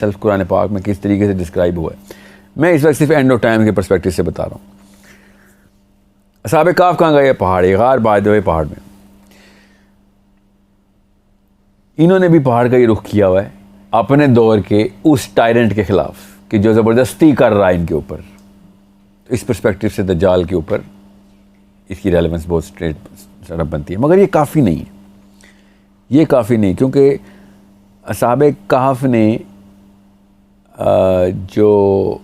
Self قرآن پاک میں کس طریقے سے ڈسکرائب ہوا ہے. میں اس وقت صرف اینڈ آف ٹائم کے پرسپیکٹو سے بتا رہا ہوں. اصحاب کہف کہاں گئے؟ پہاڑی غار بائے ہوئے پہاڑ میں. انہوں نے بھی پہاڑ کا ہی رخ کیا ہوا ہے اپنے دور کے اس ٹائرنٹ کے خلاف کہ جو زبردستی کر رہا ہے ان کے اوپر. اس پرسپیکٹو سے دجال کے اوپر اس کی ریلیونس بہت اسٹریٹ بنتی ہے. مگر یہ کافی نہیں ہے، یہ کافی نہیں، کیونکہ اصحاب کہف نے جو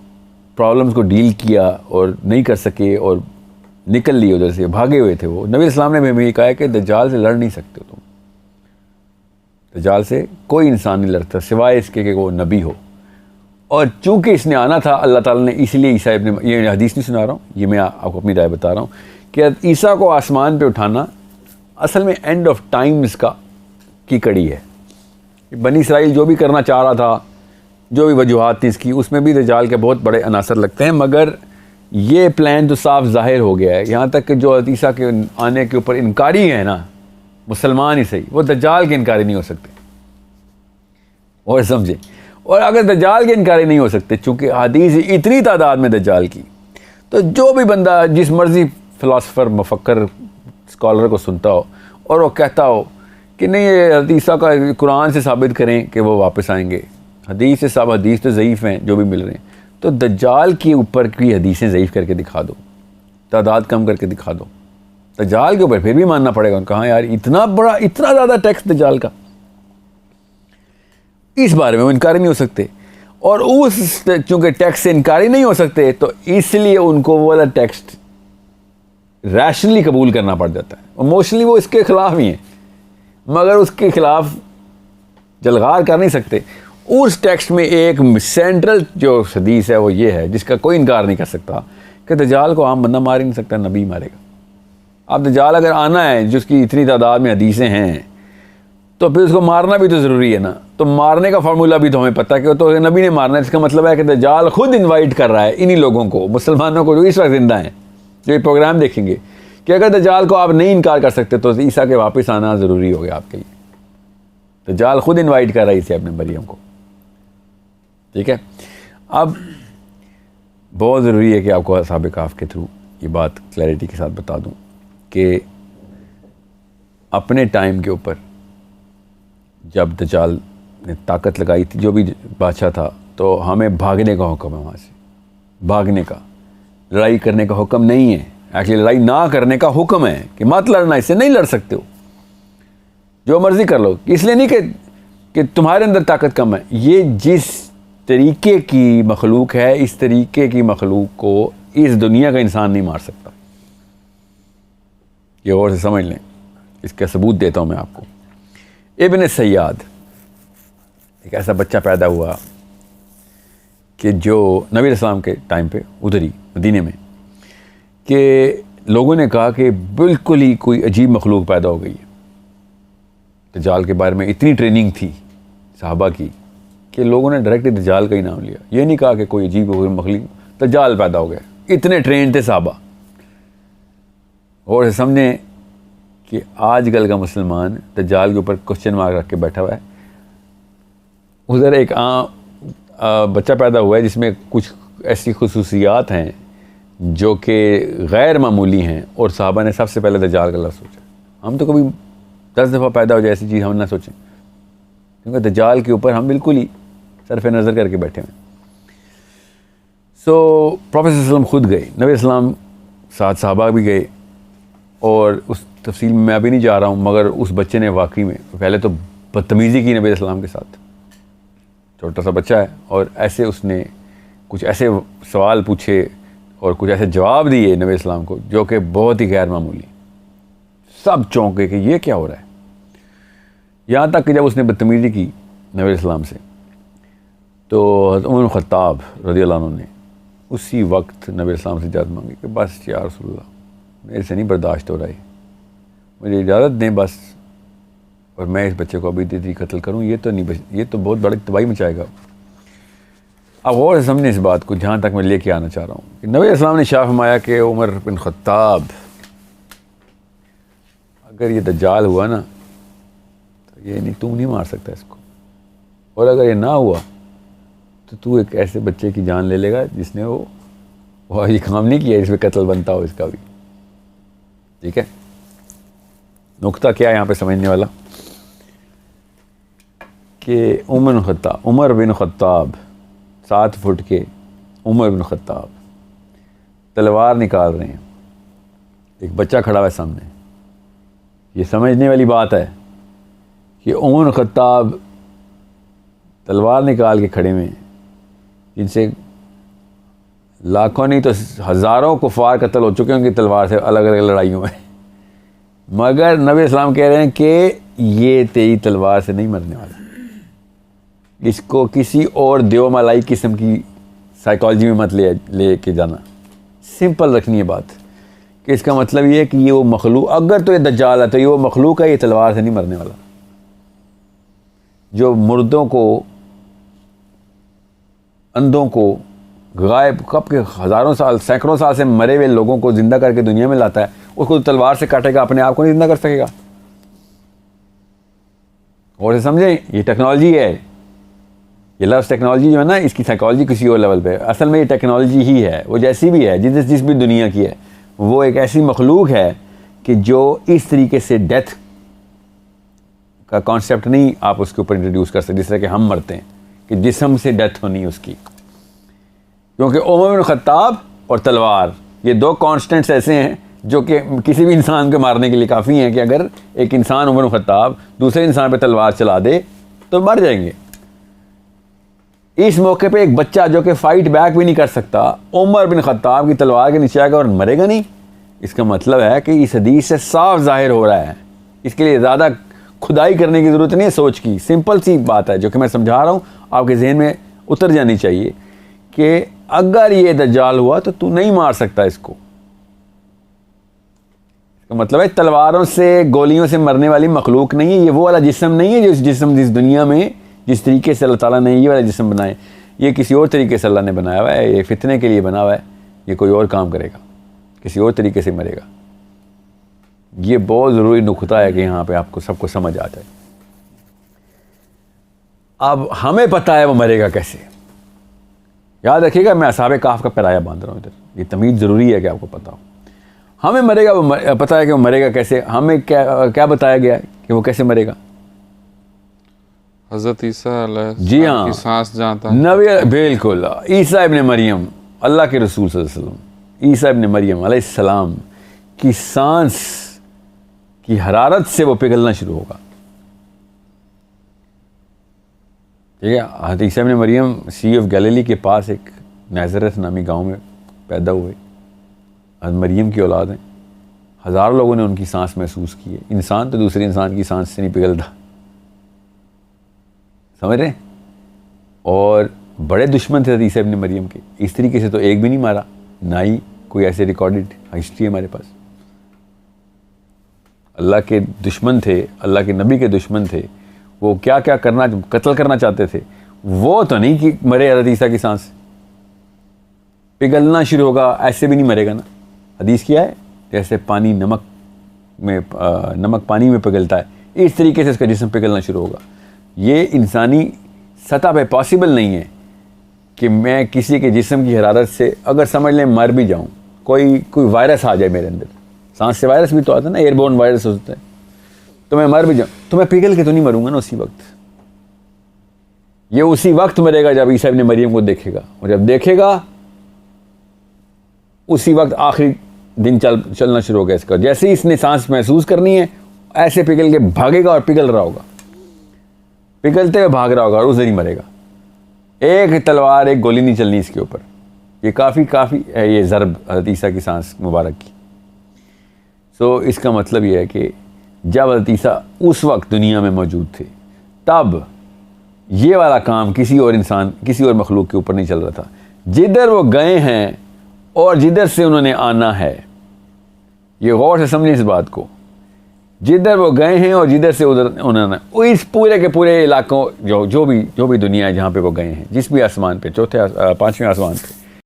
پرابلمس کو ڈیل کیا اور نہیں کر سکے اور نکل لیے ادھر سے، بھاگے ہوئے تھے. وہ نبی اسلام نے بھی ہمیں یہ کہا ہے کہ دجال سے لڑ نہیں سکتے تم. دجال سے کوئی انسان نہیں لڑتا سوائے اس کے کہ وہ نبی ہو. اور چونکہ اس نے آنا تھا، اللہ تعالیٰ نے اس لیے عیسیٰ ابن، یہ حدیث نہیں سنا رہا ہوں، یہ میں آپ کو اپنی رائے بتا رہا ہوں کہ عیسیٰ کو آسمان پہ اٹھانا اصل میں اینڈ آف ٹائمز کی کڑی ہے. بنی اسرائیل جو بھی کرنا چاہ رہا تھا، جو بھی وجوہات تھی اس کی، اس میں بھی دجال کے بہت بڑے عناصر لگتے ہیں. مگر یہ پلان تو صاف ظاہر ہو گیا ہے، یہاں تک کہ جو عیسیٰ کے آنے کے اوپر انکاری ہیں نا، مسلمان ہی صحیح، وہ دجال کے انکاری نہیں ہو سکتے. اور سمجھیں، اور اگر دجال کے انکاری نہیں ہو سکتے، چونکہ حدیث اتنی تعداد میں دجال کی، تو جو بھی بندہ جس مرضی فلاسفر، مفکر، اسکالر کو سنتا ہو اور وہ کہتا ہو کہ نہیں یہ عیسیٰ کا قرآن سے ثابت کریں کہ وہ واپس آئیں گے، حدیث سے صاحب حدیث تو ضعیف ہیں جو بھی مل رہے ہیں، تو دجال کے اوپر کی حدیثیں ضعیف کر کے دکھا دو، تعداد کم کر کے دکھا دو. دجال کے اوپر پھر بھی ماننا پڑے گا. کہاں یار اتنا بڑا، اتنا زیادہ ٹیکسٹ دجال کا، اس بارے میں وہ انکاری نہیں ہو سکتے. اور اس چونکہ ٹیکسٹ سے انکاری نہیں ہو سکتے تو اس لیے ان کو وہ والا ٹیکسٹ ریشنلی قبول کرنا پڑ جاتا ہے. ایموشنلی وہ اس کے خلاف ہی ہیں، مگر اس کے خلاف جلغار کر نہیں سکتے. اس ٹیکسٹ میں ایک سینٹرل جو حدیث ہے وہ یہ ہے، جس کا کوئی انکار نہیں کر سکتا، کہ دجال کو عام بندہ مار ہی نہیں سکتا، نبی مارے گا. اب دجال اگر آنا ہے جس کی اتنی تعداد میں حدیثیں ہیں، تو پھر اس کو مارنا بھی تو ضروری ہے نا. تو مارنے کا فارمولہ بھی تو ہمیں پتہ ہے کہ تو نبی نے مارنا ہے. اس کا مطلب ہے کہ دجال خود انوائٹ کر رہا ہے انہی لوگوں کو، مسلمانوں کو جو اس وقت زندہ ہیں، جو یہ پروگرام دیکھیں گے، کہ اگر دجال کو آپ نہیں انکار کر سکتے تو عیسیٰ کے واپس آنا ضروری ہو گیا آپ کے لیے. دجال خود انوائٹ کر رہا ہے اسے اپنے مریم کو. ٹھیک ہے. اب بہت ضروری ہے کہ آپ کو اصحاب کہف کے تھرو یہ بات کلیئرٹی کے ساتھ بتا دوں کہ اپنے ٹائم کے اوپر جب دجال نے طاقت لگائی تھی، جو بھی بادشاہ تھا، تو ہمیں بھاگنے کا حکم ہے، وہاں سے بھاگنے کا، لڑائی کرنے کا حکم نہیں ہے. ایکچولی لڑائی نہ کرنے کا حکم ہے کہ مت لڑنا، اس سے نہیں لڑ سکتے ہو، جو مرضی کر لو. اس لیے نہیں کہ تمہارے اندر طاقت کم ہے. یہ جس طریقے کی مخلوق ہے، اس طریقے کی مخلوق کو اس دنیا کا انسان نہیں مار سکتا. یہ غور سے سمجھ لیں، اس کا ثبوت دیتا ہوں میں آپ کو. ابن سیاد ایک ایسا بچہ پیدا ہوا کہ جو نبی علیہ السلام کے ٹائم پہ ادھر ہی مدینے میں، کہ لوگوں نے کہا کہ بالکل ہی کوئی عجیب مخلوق پیدا ہو گئی ہے. دجال کے بارے میں اتنی ٹریننگ تھی صحابہ کی کہ لوگوں نے ڈائریکٹ دجال کا ہی نام لیا. یہ نہیں کہا کہ کوئی عجیب مخلوق، دجال پیدا ہو گیا. اتنے ٹرین تھے صحابہ. اور سمجھیں کہ آج کل کا مسلمان دجال کے اوپر کوسچن مارک رکھ کے بیٹھا ہوا ہے. ادھر ایک بچہ پیدا ہوا ہے جس میں کچھ ایسی خصوصیات ہیں جو کہ غیر معمولی ہیں، اور صحابہ نے سب سے پہلے دجال کا لفظ سوچا. ہم تو کبھی 10 دفعہ پیدا ہو جائے ایسی چیز ہم نہ سوچیں، کیونکہ دجال کے اوپر ہم بالکل ہی صرف نظر کر کے بیٹھے ہیں. پروفیٹ صلی اللہ علیہ وسلم خود گئے، نبی اسلام ساتھ صحابہ بھی گئے، اور اس تفصیل میں ابھی نہیں جا رہا ہوں. مگر اس بچے نے واقعی میں پہلے تو بدتمیزی کی نبی اسلام کے ساتھ. چھوٹا سا بچہ ہے اور ایسے اس نے کچھ ایسے سوال پوچھے اور کچھ ایسے جواب دیے نبی اسلام کو جو کہ بہت ہی غیر معمولی. سب چونکے کہ یہ کیا ہو رہا ہے. یہاں تک کہ جب اس نے بدتمیزی کی نبی اسلام سے، تو حضرت عمر بن خطاب رضی اللہ عنہ نے اسی وقت نبی اسلام سے اجازت مانگی کہ بس یا رسول اللہ، میرے سے نہیں برداشت ہو رہا ہے، مجھے اجازت دیں بس، اور میں اس بچے کو ابھی دے قتل کروں. یہ تو نہیں، یہ تو بہت بڑی تباہی مچائے گا. اب غور سے سمجھیں اس بات کو، جہاں تک میں لے کے آنا چاہ رہا ہوں کہ نبی اسلام نے شاہ فرمایا کہ عمر بن خطاب، اگر یہ دجال ہوا نا تو یہ نہیں، تم نہیں مار سکتا اس کو، اور اگر یہ نہ ہوا تو ایک ایسے بچے کی جان لے لے گا جس نے وہ یہ کام نہیں کیا جس پہ قتل بنتا ہو اس کا بھی. ٹھیک ہے, نقطہ کیا ہے یہاں پہ سمجھنے والا کہ عمر بن خطاب 7 فٹ کے عمر بن خطاب تلوار نکال رہے ہیں, ایک بچہ کھڑا ہوا ہے سامنے. یہ سمجھنے والی بات ہے کہ عمر بن خطاب تلوار نکال کے کھڑے ہوئے ہیں جن سے لاکھوں نہیں تو ہزاروں کفار قتل ہو چکے ہیں ان کی تلوار سے الگ الگ لڑائیوں میں, مگر نبی اسلام کہہ رہے ہیں کہ یہ تیری تلوار سے نہیں مرنے والا. اس کو کسی اور دیو ملائی قسم کی سائیکالوجی میں مت لے کے جانا, سمپل رکھنی ہے بات کہ اس کا مطلب یہ ہے کہ یہ وہ مخلوق, اگر تو یہ دجال ہے تو یہ وہ مخلوق ہے, یہ تلوار سے نہیں مرنے والا. جو مردوں کو, اندھوں کو, غائب کب کے ہزاروں سال سینکڑوں سال سے مرے ہوئے لوگوں کو زندہ کر کے دنیا میں لاتا ہے, اس کو تلوار سے کاٹے گا, اپنے آپ کو نہیں زندہ کر سکے گا. اور سے سمجھیں, یہ ٹیکنالوجی ہے, یہ لفظ ٹیکنالوجی جو ہے نا اس کی سائیکالوجی کسی اور لیول پہ, اصل میں یہ ٹیکنالوجی ہی ہے, وہ جیسی بھی ہے جس بھی دنیا کی ہے, وہ ایک ایسی مخلوق ہے کہ جو اس طریقے سے ڈیتھ کا کانسیپٹ نہیں آپ اس کے اوپر انٹروڈیوس کر سکتے جس طرح کہ ہم مرتے ہیں کہ جسم سے ڈیتھ ہونی اس کی. کیونکہ عمر بن خطاب اور تلوار یہ 2 کانسٹنٹس ایسے ہیں جو کہ کسی بھی انسان کو مارنے کے لیے کافی ہیں کہ اگر ایک انسان عمر بن خطاب دوسرے انسان پہ تلوار چلا دے تو مر جائیں گے. اس موقع پہ ایک بچہ جو کہ فائٹ بیک بھی نہیں کر سکتا عمر بن خطاب کی تلوار کے نیچے آ گا اور مرے گا نہیں. اس کا مطلب ہے کہ اس حدیث سے صاف ظاہر ہو رہا ہے, اس کے لیے زیادہ کھدائی کرنے کی ضرورت نہیں ہے, سوچ کی سمپل سی بات ہے جو کہ میں سمجھا رہا ہوں آپ کے ذہن میں اتر جانی چاہیے کہ اگر یہ دجال ہوا تو نہیں مار سکتا اس کو. اس کا مطلب ہے تلواروں سے گولیوں سے مرنے والی مخلوق نہیں ہے, یہ وہ والا جسم نہیں ہے جس دنیا میں جس طریقے سے اللہ تعالیٰ نے یہ والا جسم بنائے, یہ کسی اور طریقے سے اللہ نے بنایا ہوا ہے, یہ فتنے کے لیے بنا ہوا ہے, یہ کوئی اور کام کرے گا, کسی اور طریقے سے مرے گا. یہ بہت ضروری نقطہ ہے کہ یہاں پہ آپ کو سب کو سمجھ آ جائے. اب ہمیں پتہ ہے وہ مرے گا کیسے. یاد رکھیے گا میں اصحاب کہف کا پیرایا باندھ رہا ہوں ادھر, یہ تمیز ضروری ہے کہ آپ کو پتہ ہو. ہمیں مرے گا وہ پتہ ہے کہ وہ مرے گا کیسے, ہمیں کیا بتایا گیا ہے کہ وہ کیسے مرے گا. حضرت عیسیٰ علیہ السلام جی ہاں, کی سانس جانتا نبی بالکل عیسیٰ ابن مریم اللہ کے رسول صلی اللہ علیہ وسلم, عیسیٰ ابن مریم علیہ السلام کی سانس کی حرارت سے وہ پگھلنا شروع ہوگا. ٹھیک ہے, حضرت عیسیٰ ابن مریم سی آف گیلیلی کے پاس ایک نازرت نامی گاؤں میں پیدا ہوئے, حضرت مریم کی اولاد ہیں. ہزاروں لوگوں نے ان کی سانس محسوس کی ہے. انسان تو دوسرے انسان کی سانس سے نہیں پگھلتا, سمجھ رہے ہیں. اور بڑے دشمن تھے حضرت عیسیٰ ابن مریم کے, اس طریقے سے تو ایک بھی نہیں مارا, نہ ہی کوئی ایسے ریکارڈڈ ہسٹری ہے ہمارے پاس. اللہ کے دشمن تھے, اللہ کے نبی کے دشمن تھے, وہ کیا قتل کرنا چاہتے تھے, وہ تو نہیں کہ مرے حضرت عیسیٰ کی سانس پگھلنا شروع ہوگا, ایسے بھی نہیں مرے گا نا. حدیث کیا ہے, جیسے نمک پانی میں پگھلتا ہے اس طریقے سے اس کا جسم پگھلنا شروع ہوگا. یہ انسانی سطح پہ پاسبل نہیں ہے کہ میں کسی کے جسم کی حرارت سے اگر سمجھ لیں مر بھی جاؤں, کوئی وائرس آ جائے میرے اندر, سانس سے وائرس بھی تو آتا ہے نا, ایئر بورن وائرس ہوتا ہے, تو میں مر بھی جاؤں تو میں پگھل کے تو نہیں مروں گا نا اسی وقت. یہ اسی وقت مرے گا جب عیسیٰ ابن مریم کو دیکھے گا, اور جب دیکھے گا اسی وقت آخری دن چلنا شروع ہوگا اس کا. جیسے ہی اس نے سانس محسوس کرنی ہے ایسے پگھل کے بھاگے گا اور پگھل رہا ہوگا, پگھلتے ہوئے بھاگ رہا ہوگا, اور اس دن ہی مرے گا. ایک تلوار ایک گولی نہیں چلنی اس کے اوپر. یہ کافی ہے یہ ضرب حضرت عیسیٰ کی سانس مبارک کی. سو اس کا مطلب یہ ہے کہ جب حضرت عیسیٰ اس وقت دنیا میں موجود تھے تب یہ والا کام کسی اور مخلوق کے اوپر نہیں چل رہا تھا. جدھر وہ گئے ہیں اور جدھر سے انہوں نے آنا ہے, یہ غور سے سمجھیں اس بات کو, جدھر وہ گئے ہیں اور جدھر سے ادھر انہوں نے, اس پورے کے پورے علاقوں جو بھی دنیا ہے جہاں پہ وہ گئے ہیں, جس بھی آسمان پہ, 5ویں آسمان پہ,